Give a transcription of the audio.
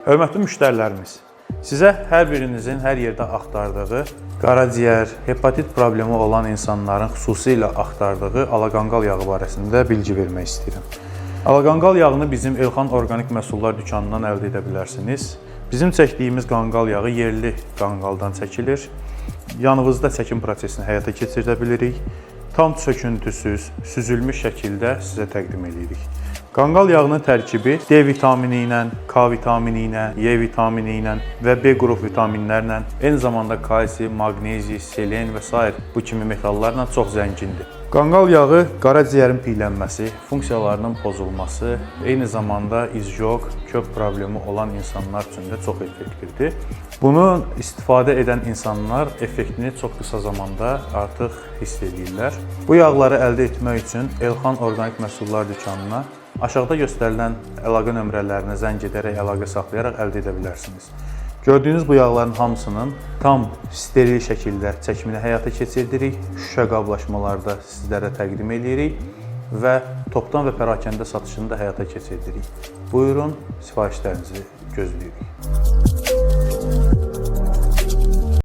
Hörmətli müştərilərimiz, sizə hər birinizin hər yerdə axtardığı, qaraciyər, hepatit problemi olan insanların xüsusilə axtardığı alaqanqal yağı barəsində bilgi vermək istəyirəm. Alaqanqal yağını bizim Elxan Orqanik Məhsullar dükanından əldə edə bilərsiniz. Bizim çəkdiyimiz qanqal yağı yerli qanqaldan çəkilir. Yanğızda çəkim prosesini həyata keçirə bilirik. Tam söküntüsüz, süzülmüş şəkildə sizə təqdim edirik. Qanqal yağının tərkibi D vitamini ilə, K vitamini ilə, Y vitamini ilə və B qrup vitaminlərlə, eyni zamanda kalsi, maqnezi, selen və s. bu kimi metallarla çox zəngindir. Qanqal yağı qaraciyərin piylənməsi, funksiyalarının pozulması, eyni zamanda izjok, kök problemi olan insanlar üçün də çox effektivdir. Bunu istifadə edən insanlar effektini çox qısa zamanda artıq hiss edirlər. Bu yağları əldə etmək üçün Elxan Orqanik Məhsullar dükanına aşağıda göstərilən əlaqə nömrələrinə zəng edərək əlaqə saxlayaraq əldə edə bilərsiniz. Gördüyünüz bu yağların hamısının tam steril şəkildə çəkimini həyata keçirdirik, şüşə qablaşmalarda sizlərə təqdim edirik və topdan və pərakəndə satışını da həyata keçirdirik. Buyurun, sifarişlərinizi gözləyirik.